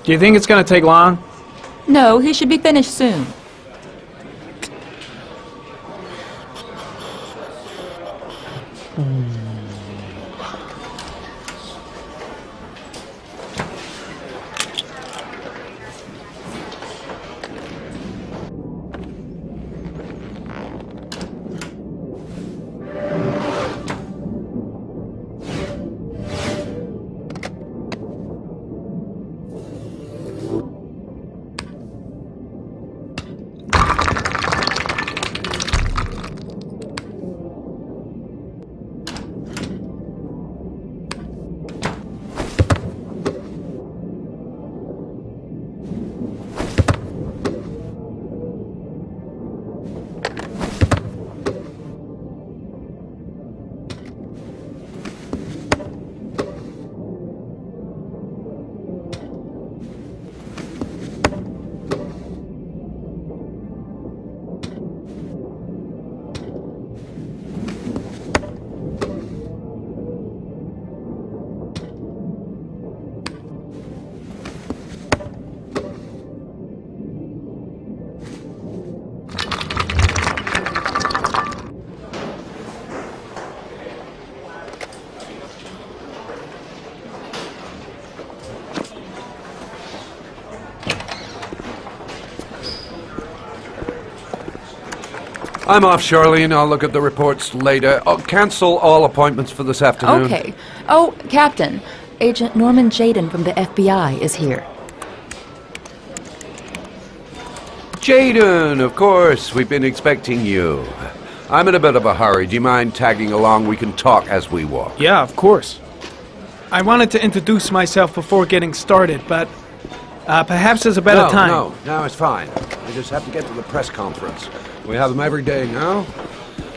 Do you think it's gonna take long? No, he should be finished soon. I'm off, Charlene. I'll look at the reports later. I'll cancel all appointments for this afternoon. Okay. Oh, Captain. Agent Norman Jaden from the FBI is here. Jaden, of course. We've been expecting you. I'm in a bit of a hurry. Do you mind tagging along? We can talk as we walk. Yeah, of course. I wanted to introduce myself before getting started, but perhaps there's a better time. No, it's fine. I just have to get to the press conference. We have them every day now.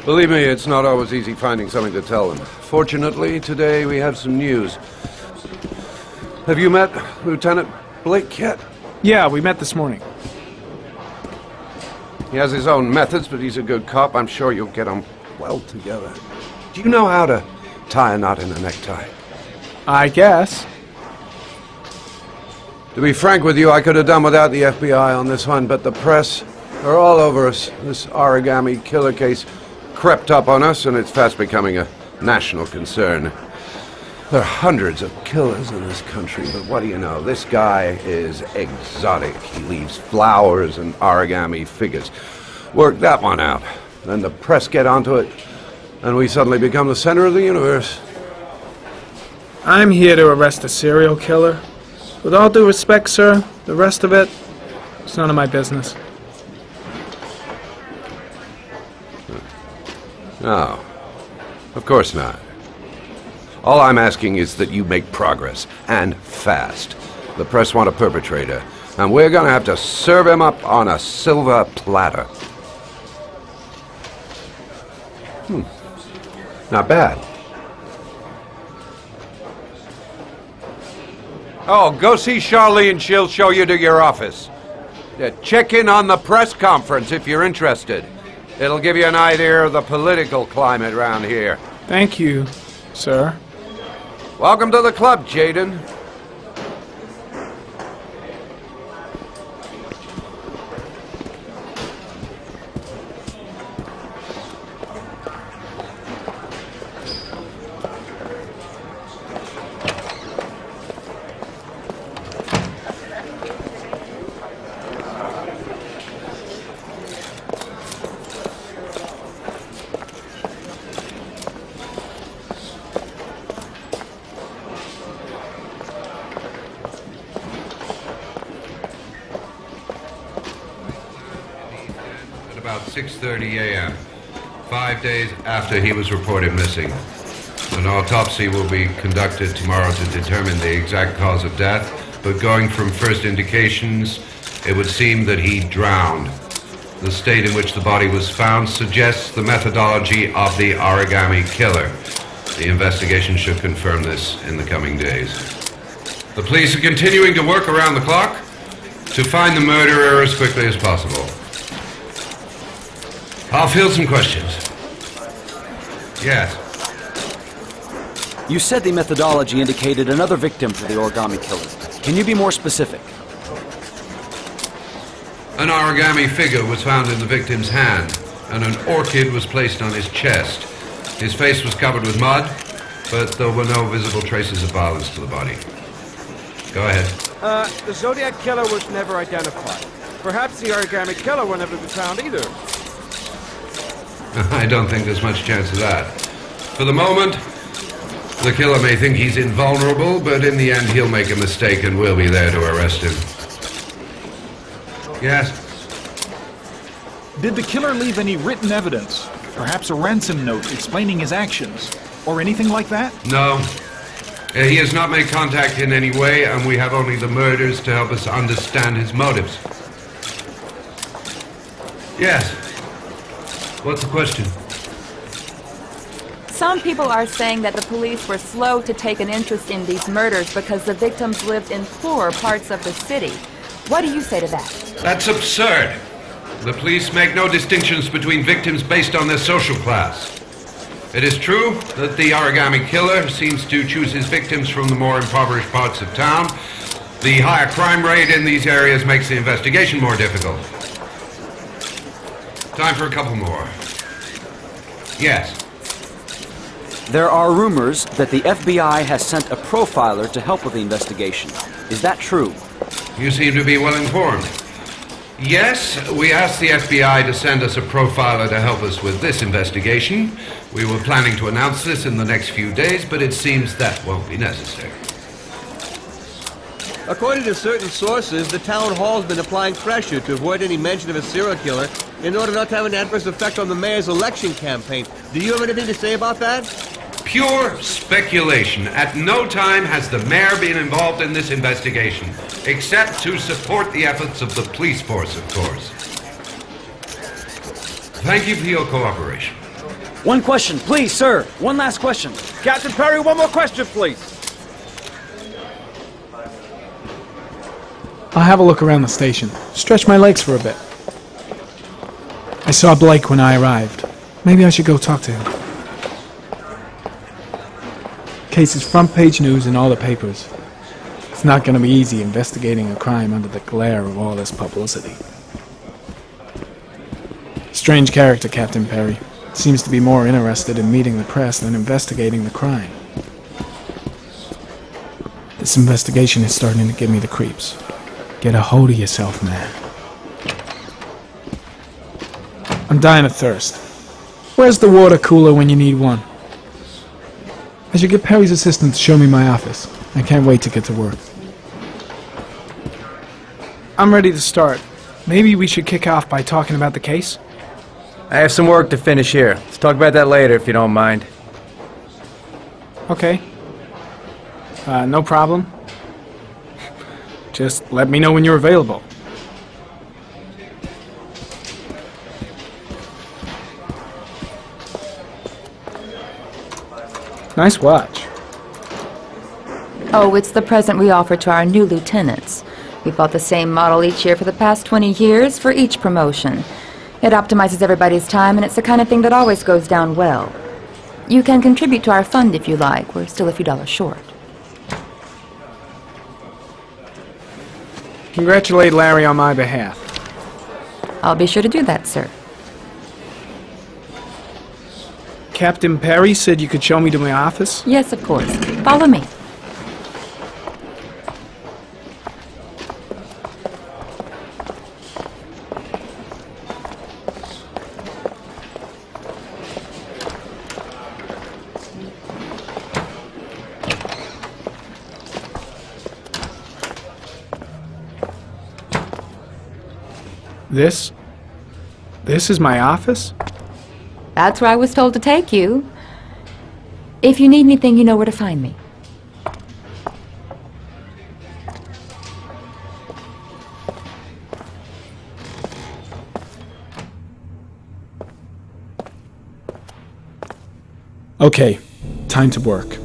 Believe me, it's not always easy finding something to tell them. Fortunately, today we have some news. Have you met Lieutenant Blake yet? Yeah, we met this morning. He has his own methods, but he's a good cop. I'm sure you'll get on well together. Do you know how to tie a knot in a necktie? I guess. To be frank with you, I could have done without the FBI on this one, but the press are all over us. This origami killer case crept up on us, and it's fast becoming a national concern. There are hundreds of killers in this country, but what do you know? This guy is exotic. He leaves flowers and origami figures. Work that one out. Then the press get onto it, and we suddenly become the center of the universe. I'm here to arrest a serial killer. With all due respect, sir, the rest of it, it's none of my business. No, of course not. All I'm asking is that you make progress, and fast. The press want a perpetrator, and we're gonna have to serve him up on a silver platter. Not bad. Oh, go see Charlene. She'll show you to your office. Check in on the press conference if you're interested. It'll give you an idea of the political climate around here. Thank you, sir. Welcome to the club, Jaden. About 6:30 a.m., 5 days after he was reported missing. An autopsy will be conducted tomorrow to determine the exact cause of death, but going from first indications, it would seem that he drowned. The state in which the body was found suggests the methodology of the origami killer. The investigation should confirm this in the coming days. The police are continuing to work around the clock to find the murderer as quickly as possible. I'll field some questions. Yes. You said the methodology indicated another victim for the origami killers. Can you be more specific? An origami figure was found in the victim's hand, and an orchid was placed on his chest. His face was covered with mud, but there were no visible traces of violence to the body. Go ahead. The Zodiac Killer was never identified. Perhaps the origami killer will never be found either. I don't think there's much chance of that. For the moment, the killer may think he's invulnerable, but in the end he'll make a mistake and we'll be there to arrest him. Yes? Did the killer leave any written evidence? Perhaps a ransom note explaining his actions? Or anything like that? No. He has not made contact in any way, and we have only the murders to help us understand his motives. Yes. What's the question? Some people are saying that the police were slow to take an interest in these murders because the victims lived in poorer parts of the city. What do you say to that? That's absurd. The police make no distinctions between victims based on their social class. It is true that the origami killer seems to choose his victims from the more impoverished parts of town. The higher crime rate in these areas makes the investigation more difficult. Time for a couple more. Yes. There are rumors that the FBI has sent a profiler to help with the investigation. Is that true? You seem to be well informed. Yes, we asked the FBI to send us a profiler to help us with this investigation. We were planning to announce this in the next few days, but it seems that won't be necessary. According to certain sources, the town hall's been applying pressure to avoid any mention of a serial killer in order not to have an adverse effect on the mayor's election campaign. Do you have anything to say about that? Pure speculation. At no time has the mayor been involved in this investigation, except to support the efforts of the police force, of course. Thank you for your cooperation. One question, please, sir. One last question. Captain Perry, one more question, please. I'll have a look around the station. Stretch my legs for a bit. I saw Blake when I arrived. Maybe I should go talk to him. Case is front page news in all the papers. It's not going to be easy investigating a crime under the glare of all this publicity. Strange character, Captain Perry. Seems to be more interested in meeting the press than investigating the crime. This investigation is starting to give me the creeps. Get a hold of yourself, man. I'm dying of thirst. Where's the water cooler when you need one? I should get Perry's assistant to show me my office. I can't wait to get to work. I'm ready to start. Maybe we should kick off by talking about the case? I have some work to finish here. Let's talk about that later if you don't mind. Okay. No problem. Just let me know when you're available. Nice watch. Oh, it's the present we offer to our new lieutenants. We bought the same model each year for the past 20 years for each promotion. It optimizes everybody's time, and it's the kind of thing that always goes down well. You can contribute to our fund if you like. We're still a few dollars short. Congratulate Larry on my behalf. I'll be sure to do that, sir. Captain Perry said you could show me to my office? Yes, of course. Follow me. This is my office? That's where I was told to take you. If you need anything, you know where to find me. Okay, time to work.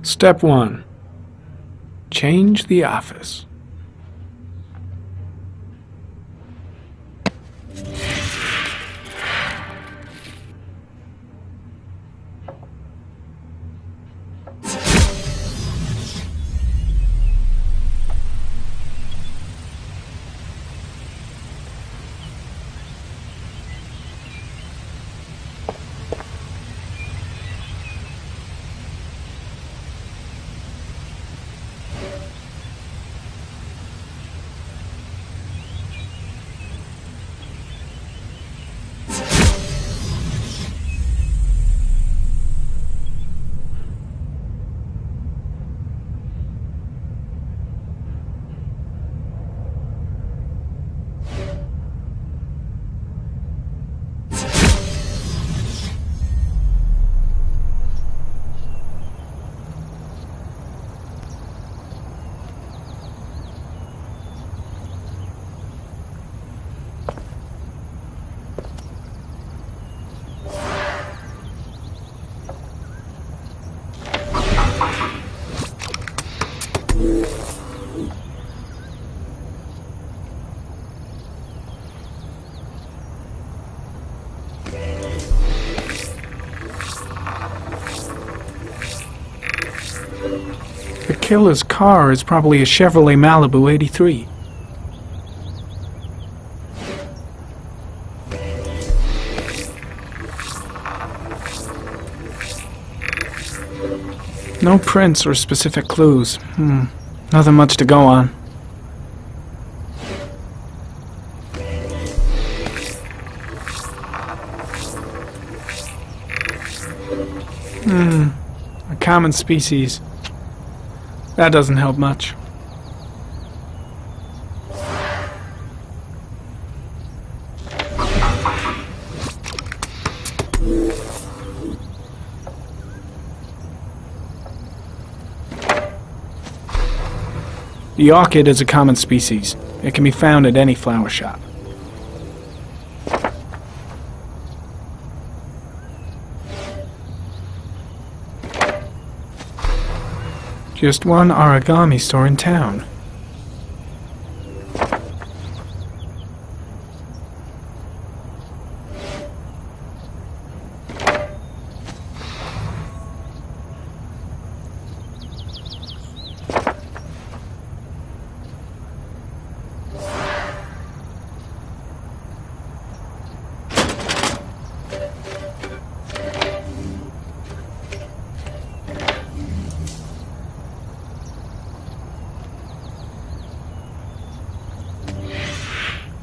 Step 1. Change the office. The killer's car is probably a Chevrolet Malibu 83. No prints or specific clues. Nothing much to go on. A common species. That doesn't help much. The orchid is a common species. It can be found at any flower shop. Just one origami store in town.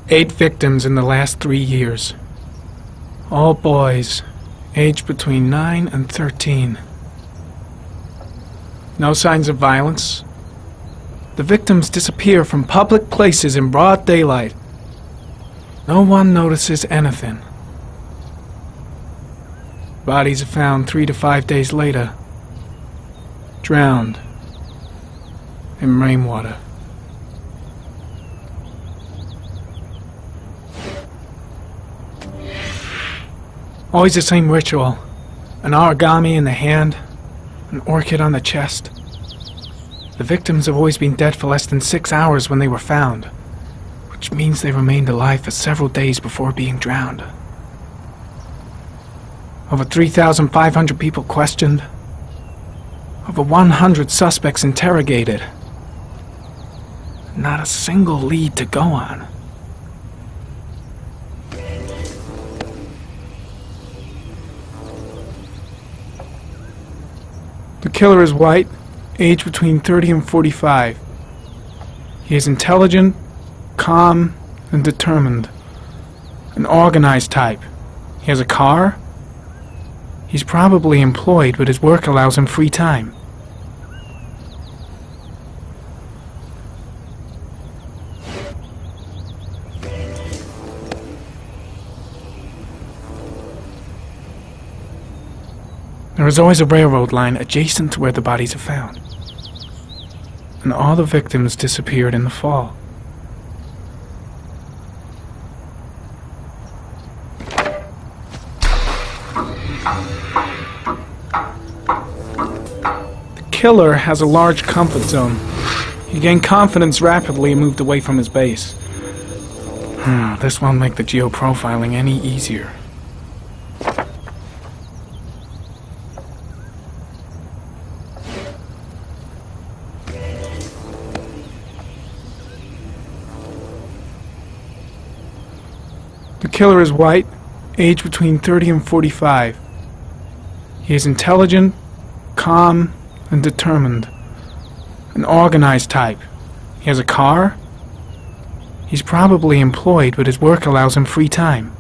Eight victims in the last 3 years. All boys, aged between 9 and 13. No signs of violence. The victims disappear from public places in broad daylight. No one notices anything. Bodies are found 3 to 5 days later, drowned in rainwater. Always the same ritual. An origami in the hand, an orchid on the chest. The victims have always been dead for less than 6 hours when they were found, which means they remained alive for several days before being drowned. Over 3,500 people questioned. Over 100 suspects interrogated. Not a single lead to go on. The killer is white, aged between 30 and 45. He is intelligent, calm, and determined. An organized type. He has a car. He's probably employed, but his work allows him free time. There is always a railroad line adjacent to where the bodies are found. And all the victims disappeared in the fall. The killer has a large comfort zone. He gained confidence rapidly and moved away from his base. This won't make the geoprofiling any easier. The killer is white, aged between 30 and 45. He is intelligent, calm, and determined. An organized type. He has a car. He's probably employed, but his work allows him free time.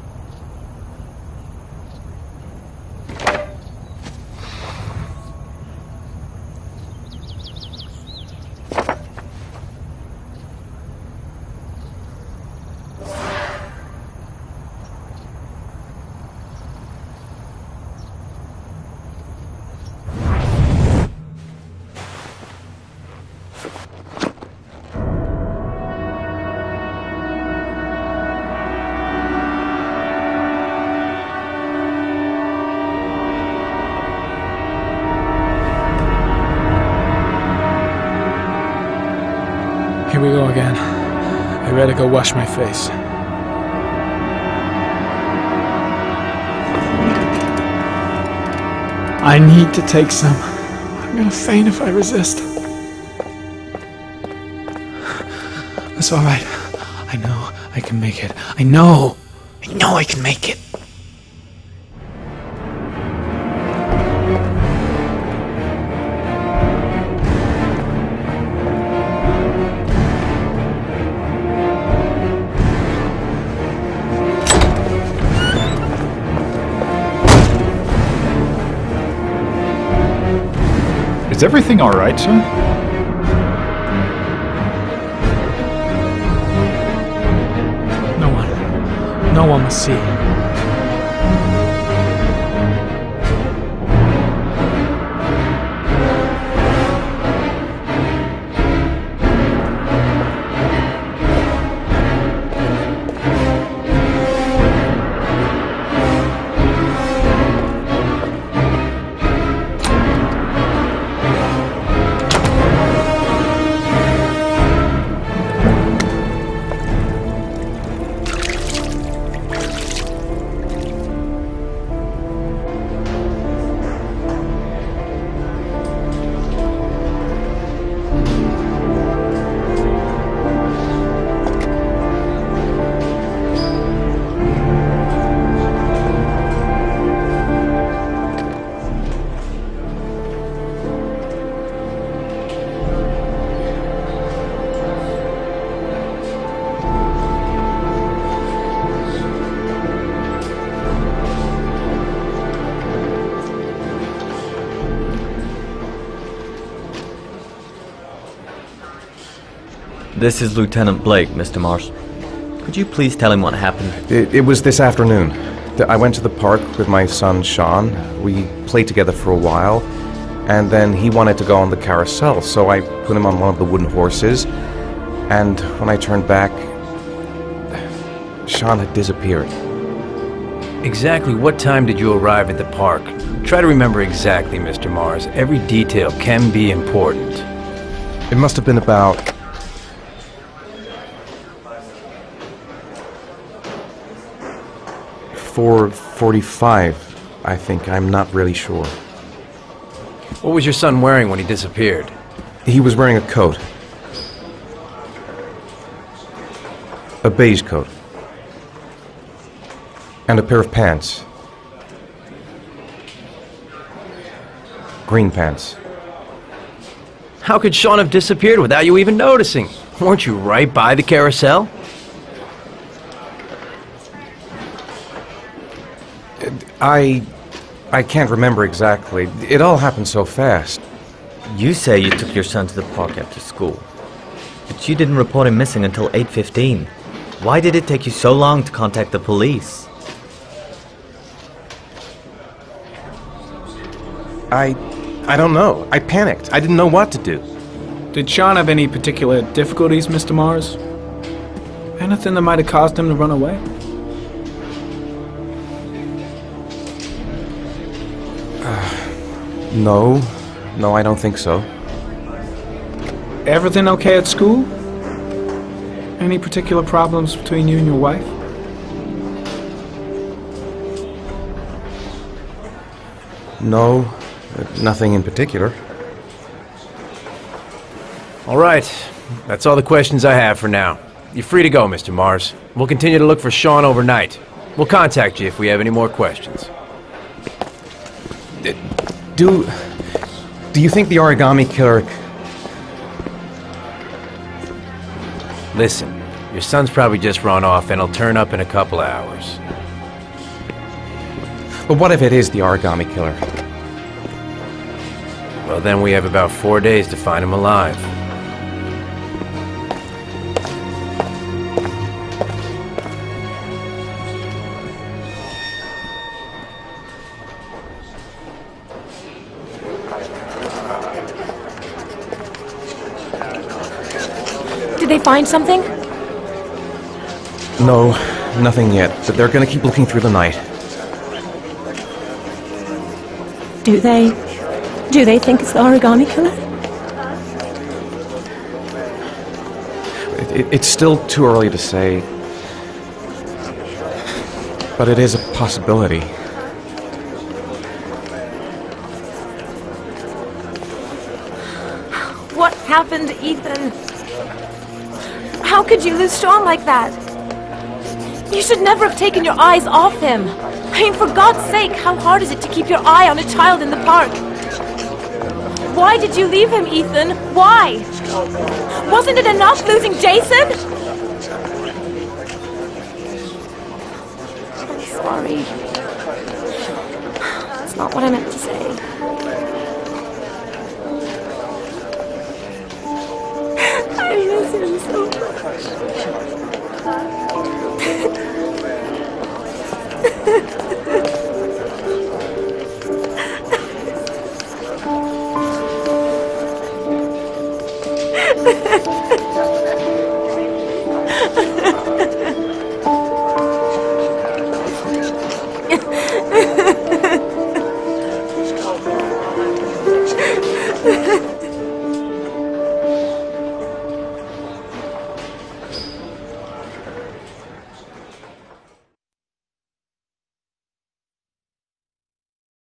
Here we go again. I better go wash my face. I need to take some. I'm gonna faint if I resist. It's alright. I know I can make it. I know I can make it. Is everything all right, sir? No one must see. This is Lieutenant Blake, Mr. Mars. Could you please tell him what happened? It was this afternoon. I went to the park with my son, Sean. We played together for a while, and then he wanted to go on the carousel, so I put him on one of the wooden horses, and when I turned back, Sean had disappeared. Exactly what time did you arrive at the park? Try to remember exactly, Mr. Mars. Every detail can be important. It must have been about 4:45, I think. I'm not really sure. What was your son wearing when he disappeared? He was wearing a coat. A beige coat. And a pair of pants. Green pants. How could Sean have disappeared without you even noticing? Weren't you right by the carousel? I can't remember exactly. It all happened so fast. You say you took your son to the park after school, but you didn't report him missing until 8:15. Why did it take you so long to contact the police? I don't know. I panicked. I didn't know what to do. Did Sean have any particular difficulties, Mr. Mars? Anything that might have caused him to run away? No. No, I don't think so. Everything okay at school? Any particular problems between you and your wife? No, nothing in particular. All right. That's all the questions I have for now. You're free to go, Mr. Mars. We'll continue to look for Sean overnight. We'll contact you if we have any more questions. Do you think the origami killer... Listen, your son's probably just run off and he'll turn up in a couple of hours. But what if it is the origami killer? Well, then we have about 4 days to find him alive. Did they find something? No, nothing yet, but they're gonna keep looking through the night. Do they think it's the origami killer? It's still too early to say, but it is a possibility. What happened to Ethan? How could you lose Sean like that? You should never have taken your eyes off him. I mean, for God's sake, how hard is it to keep your eye on a child in the park? Why did you leave him, Ethan? Why? Wasn't it enough losing Jason? I'm sorry. That's not what I meant to say. I miss him so much.